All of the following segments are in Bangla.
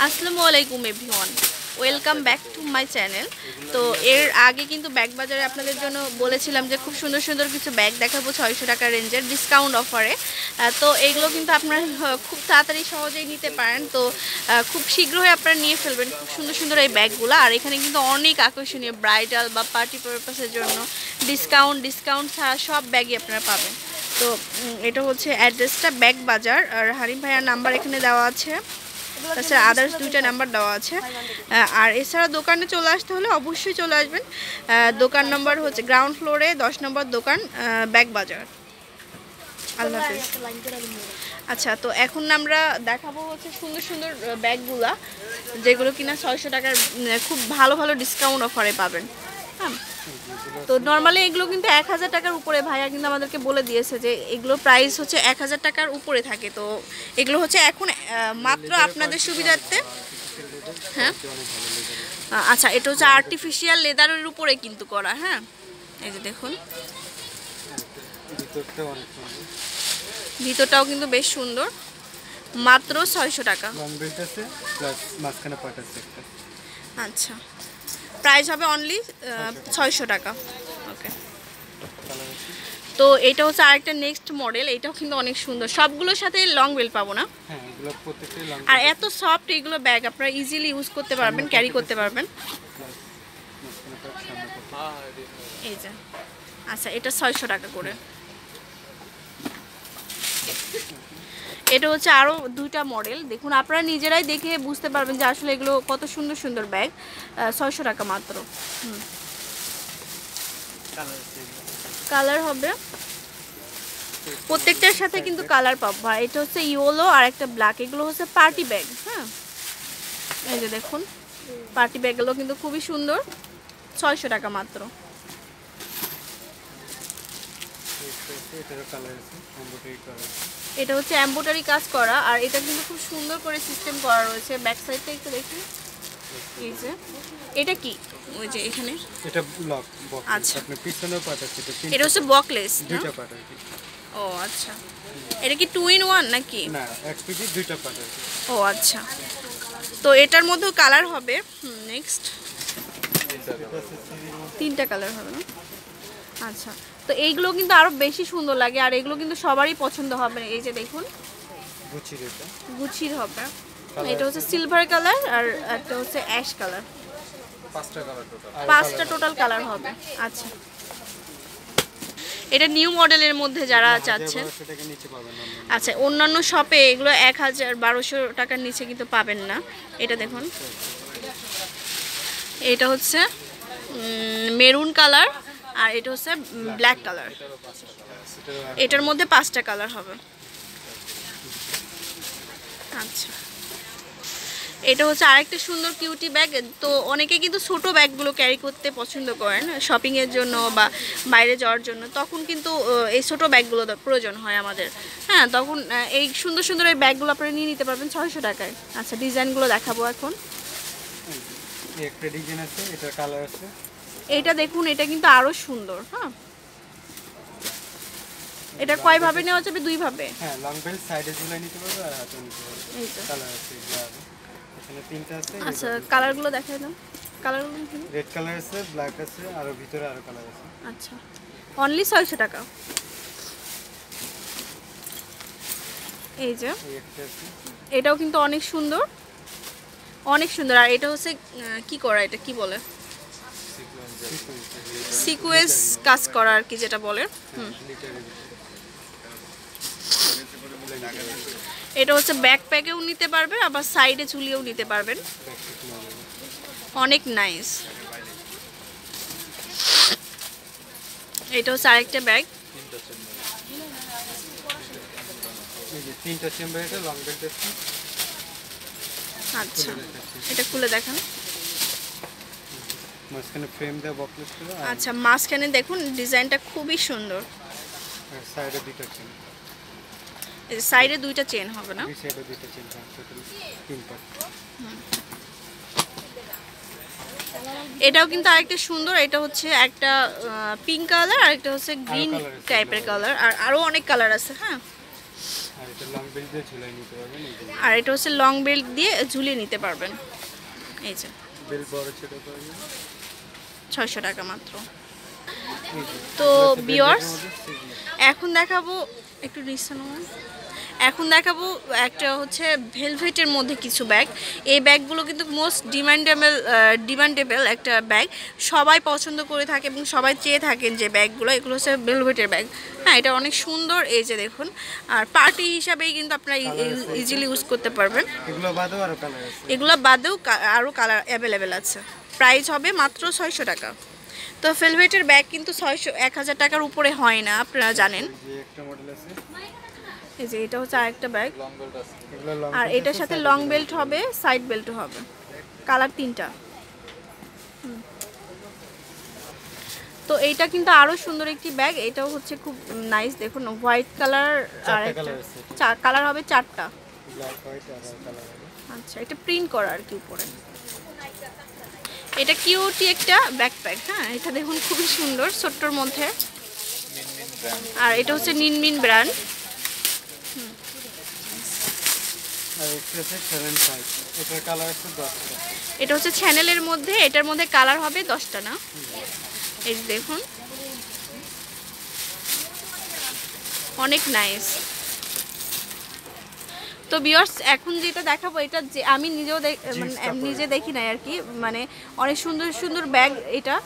আসসালামু আলাইকুম everyone, welcome back to my channel. তো এর আগে কিন্তু ব্যাগ বাজারে আপনাদের জন্য বলেছিলাম যে খুব সুন্দর সুন্দর কিছু ব্যাগ দেখাবো 600 টাকা রেঞ্জের ডিসকাউন্ট অফারে। তো এইগুলো কিন্তু আপনারা খুব তাড়াতাড়ি সহজেই নিতে পারেন। তো খুব শীঘ্রই আপনারা নিয়ে ফেলবেন খুব সুন্দর সুন্দর এই ব্যাগগুলো। আর এখানে কিন্তু অনেক আকর্ষণীয় ব্রাইডাল বা পার্টি পারপাসের জন্য ডিসকাউন্ট ছাড়া সব ব্যাগই আপনারা পাবেন। তো এটা হচ্ছে অ্যাড্রেসটা ব্যাগ বাজার, আর হারিম ভাইয়ার নাম্বার এখানে দেওয়া আছে, তাছাড়া আদার্স দুইটা নাম্বার দেওয়া আছে। আর এছাড়া দোকানে চলে আসতে হলে অবশ্যই চলে আসবেন। দোকান নম্বর হচ্ছে গ্রাউন্ড ফ্লোরে 10 নম্বর দোকান, ব্যাগ বাজার। আল্লাহ হাফেজ। আচ্ছা, তো এখন আমরা দেখাবো হচ্ছে সুন্দর সুন্দর ব্যাগগুলা, যেগুলো কিনা 600 টাকার খুব ভালো ভালো ডিসকাউন্ট অফারে পাবেন। হ্যাঁ, তো নর্মালি এগুলো কিন্তু 1000 টাকার উপরে, ভাইয়া কিন্তু আমাদেরকে বলে দিয়েছে যে এগুলো প্রাইস হচ্ছে 1000 টাকার উপরে থাকে। তো এগুলো হচ্ছে এখন মাত্র আপনাদের সুবিধার্থে। হ্যাঁ, আচ্ছা, এটা হচ্ছে আর্টিফিশিয়াল লেদারের উপরে কিন্তু করা। হ্যাঁ, এই যে দেখুন, ভিতরটাও কিন্তু বেশ সুন্দর, মাত্র 600 টাকা। আচ্ছা, প্রাইস হবে অনলি 600 টাকা। ওকে, তো এটা হচ্ছে আরেকটা নেক্সট মডেল, এটাও কিন্তু অনেক সুন্দর। সবগুলোর সাথে লং বেল পাবো না, আর এত সফট এগুলো ব্যাগ আপনারা ইজিলি ইউজ করতে পারবেন, ক্যারি করতে পারবেন। এই যে, আচ্ছা, এটা 600 টাকা করে। এটা হচ্ছে আরও দুইটা মডেল, দেখুন আপনারা নিজেরাই দেখে বুঝতে পারবেন যে আসলে এগুলো কত সুন্দর সুন্দর ব্যাগ। 600 টাকা মাত্র। কালার হবে প্রত্যেকটার সাথে কিন্তু কালার পাবো। এটা হচ্ছে ইয়েলো আর একটা ব্ল্যাক, এগুলো হচ্ছে পার্টি ব্যাগ। হ্যাঁ, এই যে দেখুন, পার্টি ব্যাগগুলো কিন্তু খুবই সুন্দর, 600 টাকা মাত্র। এটা হচ্ছে এমব্রয়ডারি কাজ করা, আর এটা কিন্তু খুব সুন্দর করে সিস্টেম করা রয়েছে। ব্যাক সাইডটা একটু দেখি, এই যে এটা কি, ওই যে এখানে এটা ব্লক বক্স। আচ্ছা, আপনি পিছনের পার্ট আছে, এটা হচ্ছে বকলেস, দুইটা পার্ট আছে। ও আচ্ছা, এটা কি 2 in 1 নাকি? না, এক্সপিডি দুইটা পার্ট আছে। ও আচ্ছা, তো এটার মধ্যেও কালার হবে। নেক্সট তিনটা কালার হবে না? আচ্ছা, তো এইগুলো কিন্তু আরো বেশি সুন্দর লাগে, আর এগুলো কিন্তু সবারই পছন্দ হবে। এই যে দেখুন, গুচির হবে। এটা হচ্ছে সিলভার কালার, আর একটা হচ্ছে অ্যাশ কালার। পাঁচটা টোটাল কালার হবে। আচ্ছা, এটা নিউ মডেলের মধ্যে যারা চাচ্ছেন। আচ্ছা, অন্যান্য শপে এগুলো 1000-1200 টাকার নিচে কিন্তু পাবেন না। এটা দেখুন, এটা হচ্ছে মেরুন কালার, আর এটা হচ্ছে ব্ল্যাক কালার। এটার মধ্যে 5টা কালার হবে। আচ্ছা, এটা হচ্ছে আরেকটা সুন্দর কিউটি ব্যাগ। তো অনেকে কিন্তু ছোট ব্যাগগুলো ক্যারি করতে পছন্দ করেন শপিংয়ের জন্য বা বাইরে যাওয়ার জন্য, তখন কিন্তু এই ছোট ব্যাগগুলো প্রয়োজন হয় আমাদের। হ্যাঁ, তখন এই সুন্দর সুন্দর এই ব্যাগগুলো আপনারা নিয়ে নিতে পারবেন 600 টাকায়। আচ্ছা, ডিজাইনগুলো দেখাবো এখন। একটা ডিজাইন আছে, এটার কালার আছে। এটা দেখুন, এটা কিন্তু আরো সুন্দর। হ্যাঁ, এটা কয় ভাবে নেওয়া যাবে? 2 ভাবে। হ্যাঁ, লং বেল সাইডে ঝুলাই নিতে পারবে আর হাতে নিতে পারবে। এই তো কালার আছে, এখানে তিনটা আছে। আচ্ছা, কালারগুলো দেখাই দাও। কালারগুলো রেড কালার আছে, ব্ল্যাক আছে, আর ভিতরে আরো কালার আছে। আচ্ছা, অনলি 600 টাকা। এই যে এটাও কিন্তু অনেক সুন্দর, অনেক সুন্দর। আর এটা হচ্ছে কি করা, এটা কি বলে, সিকোয়েন্স কাজ করা আর কি, যেটা বলে। এটা হচ্ছে ব্যাকপ্যাকেও নিতে পারবেন, আবার সাইডে ঝুলিয়েও নিতে পারবেন। অনেক নাইস। এটা হচ্ছে আরেকটা ব্যাগ। তিনটা চেম্বার, এটা লং বেল আছে। আচ্ছা, এটা খুলে দেখান। মাঝখানে ফ্রেম দেওয়া বক্স ছিল। আচ্ছা, মাঝখানে দেখুন ডিজাইনটা খুবই সুন্দর। সাইডে দুটো চেন, এই সাইডে 2টা চেন হবে না? এই সাইডে দুটো চেন, টোটাল 3 পার্ট। এটাও কিন্তু আরেকটা সুন্দর। এটা হচ্ছে একটা পিঙ্ক কালার, আর একটা হচ্ছে গ্রিন টাইপের কালার, আর আরো অনেক কালার আছে। হ্যাঁ, আর এটা লং বেল্ট দিয়ে ঝুলাই নিতে পারবেন, এই যে আর এটা হচ্ছে লং বেল্ট দিয়ে ঝুলিয়ে নিতে পারবেন। এই যে বেল্ট বড় ছোট পাবেন 600 টাকা মাত্র। এই যে। তো এগুলো হচ্ছে ভিউয়ার্স velvet এর মধ্যে সিগনেট। এখন দেখাবো একটু নিঃসানো, এখন দেখাবো একটা হচ্ছে ভেলভেটের মধ্যে কিছু ব্যাগ। এই ব্যাগগুলো কিন্তু মোস্ট ডিমান্ডেবল একটা ব্যাগ, সবাই পছন্দ করে থাকে এবং সবাই চেয়ে থাকেন যে ব্যাগগুলো, এগুলো হচ্ছে ভেলভেটের ব্যাগ। হ্যাঁ, এটা অনেক সুন্দর, এই যে দেখুন। আর পার্টি হিসাবেই কিন্তু আপনারা ইজিলি ইউজ করতে পারবেন। এগুলো বাদেও আরো কালার আছে। এগুলো বাদেও আরও কালার অ্যাভেলেবেল আছে। প্রাইস হবে মাত্র 600 টাকা। তো ভেলভেটের ব্যাগ কিন্তু 1000 টাকার উপরে হয় না, আপনারা জানেন। যে একটা মডেল আছে, এই যে এটা হচ্ছে আরেকটা ব্যাগ, লং বেল্ট আছে। এগুলো লং আর এটার সাথে লং বেল্ট হবে, সাইড বেল্টও হবে, কালার 3টা। তো এইটা কিন্তু আরো সুন্দর একটি ব্যাগ, এটাও হচ্ছে খুব নাইস। দেখুন হোয়াইট কালার, আর একটা কালার হবে 4টা। ব্ল্যাক হোয়াইট আর কালার হবে। আচ্ছা, এটা প্রিন্ট করা আর কি উপরে। এটা কিউটি একটা ব্যাকপ্যাক। হ্যাঁ, এটা দেখুন খুবই সুন্দর, ছোট্টর মধ্যে। আর এটা হচ্ছে নিনমিন ব্র্যান্ড। আর একটা আছে 75, এটার কালার আছে 10টা। এটা হচ্ছে চ্যানেলের মধ্যে, এটার মধ্যে কালার হবে 10টা না। এই যে দেখুন, অনেক নাইস। তো ভিউয়ার্স, এখন যেটা দেখাবো এটা যে আমি নিজেও নিজে দেখি নাই আর কি, মানে অনেক সুন্দর সুন্দর ব্যাগ এটা।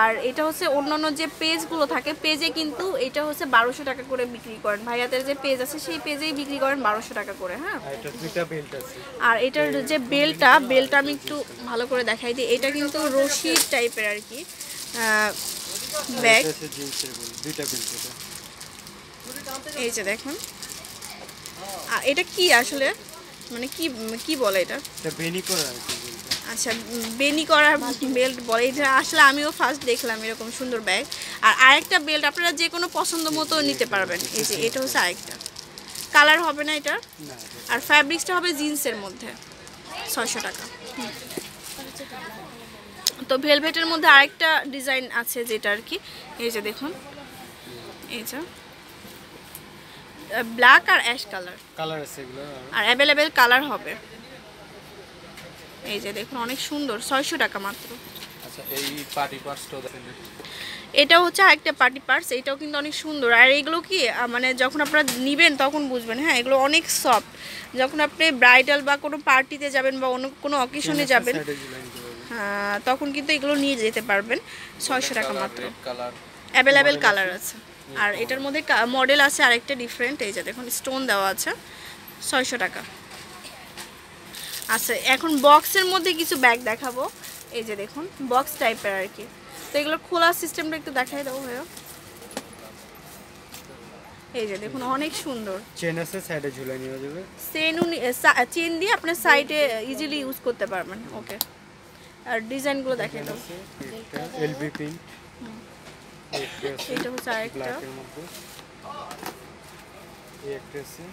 আর এটা হচ্ছে অন্যান্য যে পেজগুলো থাকে, পেজে কিন্তু এটা হচ্ছে 1200 টাকা করে বিক্রি করেন। ভাইয়াদের যে পেজ আছে সেই পেজেই বিক্রি করেন 1200 টাকা করে। হ্যাঁ, আর এটা দুইটা বেল্ট আছে। আর এটার যে বেল্টটা আমি একটু ভালো করে দেখাই দিই। এটা কিন্তু রশি টাইপের আর কি ব্যাগ। এটা আছে জিন্সের বেল্ট, দুইটা বেল্ট এটা। এই যে দেখুন, এটা কি আসলে, মানে কি বলে এটা? এটা বেনি করা আছে বেল্টটা। আচ্ছা, বেনি করা বেল্ট বলে এটা। আসলে আমিও ফার্স্ট দেখলাম এরকম সুন্দর ব্যাগ। আর আরেকটা বেল্ট আপনারা যে কোনো পছন্দ মতো নিতে পারবেন। এই যে এটা হচ্ছে আরেকটা কালার হবে না এটার। না, আর ফ্যাব্রিক্সটা হবে জিন্সের মধ্যে, 600 টাকা। তো ভেলভেটের মধ্যে আরেকটা ডিজাইন আছে যেটা আর কি, এই যে দেখুন, এই যে ব্ল্যাক আর অ্যাশ কালার, কালার আছে এগুলো। আর অ্যাভেলেবেল কালার হবে। এই যে দেখুন, অনেক সুন্দর, 600 টাকা মাত্র। আচ্ছা, এই পার্টি পার্সটাও দেখেন। এটা হচ্ছে আরেকটা পার্টি পার্স, এটাও কিন্তু অনেক সুন্দর। আর এগুলো কি মানে যখন আপনারা নিবেন তখন বুঝবেন। হ্যাঁ, এগুলো অনেক সফট। যখন আপনি ব্রাইডাল বা কোনো পার্টিতে যাবেন বা অন্য কোনো অকেশনে যাবেন, হ্যাঁ, তখন কিন্তু এগুলো নিয়ে যেতে পারবেন। 600 টাকা মাত্র, অ্যাভেলেবেল কালার আছে। আর এটার মধ্যে মডেল আছে আরেকটা ডিফারেন্ট। এই যে দেখুন, স্টোন দেওয়া আছে, 600 টাকা। আচ্ছা, এখন বক্সের মধ্যে কিছু ব্যাগ দেখাবো। এই যে দেখুন, বক্স টাইপের আর কি। তো এগুলো খোলা সিস্টেমটা একটু দেখাই দেবো ভাইয়া। এই যে দেখুন, অনেক সুন্দর। চেন আছে, সাইডে ঝুলাই নিয়ে যাবে। চেন দিয়ে আপনার সাইডে ইজিলি ইউজ করতে পারবেন। ওকে, আর ডিজাইনগুলো দেখাই দেবো। এলবি প্রিন্ট, এটা হচ্ছে আরেকটা, ব্ল্যাকের মধ্যে এই একটা আছে,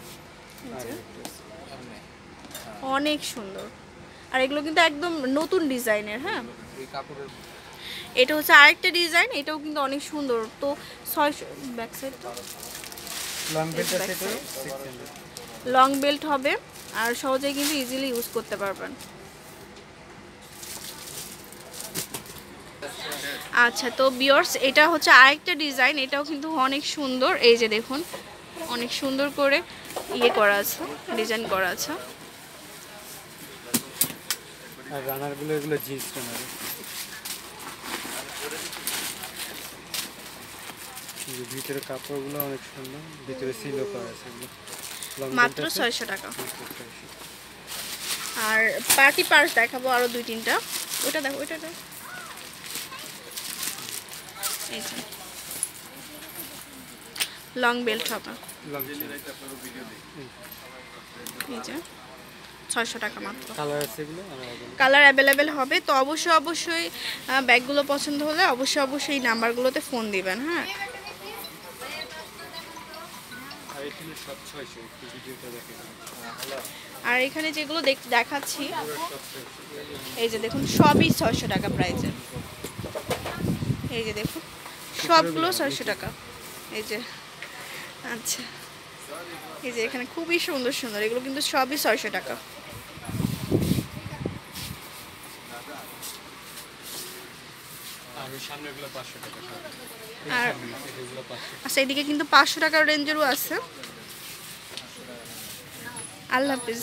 আর একটা আছে। অনেক সুন্দর। আর এগুলো কিন্তু একদম নতুন ডিজাইনের। হ্যাঁ, এটা হচ্ছে আরেকটা ডিজাইন, এটাও কিন্তু অনেক সুন্দর। তো 600, ব্যাক সাইডটা লং বেল্ট আছে, এটা 600। লং বেল্ট হবে, আর সহজেই কিন্তু ইজিলি ইউজ করতে পারবেন। আচ্ছা, তো ভিউয়ার্স, এটা হচ্ছে আরেকটা ডিজাইন, এটাও কিন্তু অনেক সুন্দর। এই যে দেখুন, অনেক সুন্দর করে ইয়ে করা আছে, ডিজাইন করা আছে। আর রানারগুলো এগুলো জিন্স রানার। ভিতরে কাপড়গুলো অনেক সুন্দর, ভিতরে সিলও করা আছে এগুলো। মাত্র 600 টাকা। আর পার্টি পার্স দেখাবো আরো 2-3টা। ওটা দেখো, ওইটা দেখো, এই যে লং বেল্ট হবে, এই যে 600 টাকা মাত্র। কালার আছে এগুলো, কালার অ্যাভেলেবেল হবে। তো অবশ্যই ব্যাগগুলো পছন্দ হলে অবশ্যই এই নাম্বারগুলোতে ফোন দিবেন। হ্যাঁ, আর এখানে যেগুলো দেখাচ্ছি, এই যে দেখুন, সবই 600 টাকা প্রাইজের। এই যে দেখুন, সবগুলো 600 টাকা। এই যে, আচ্ছা, এই যে এখানে খুবই সুন্দর সুন্দর, এগুলো কিন্তু সবই 600 টাকা। আর ওই সামনেগুলো 500 টাকা। আর এগুলো 500। আচ্ছা এদিকে কিন্তু 500 টাকার রেঞ্জেরও আছে। আল্লাহ হাফিজ।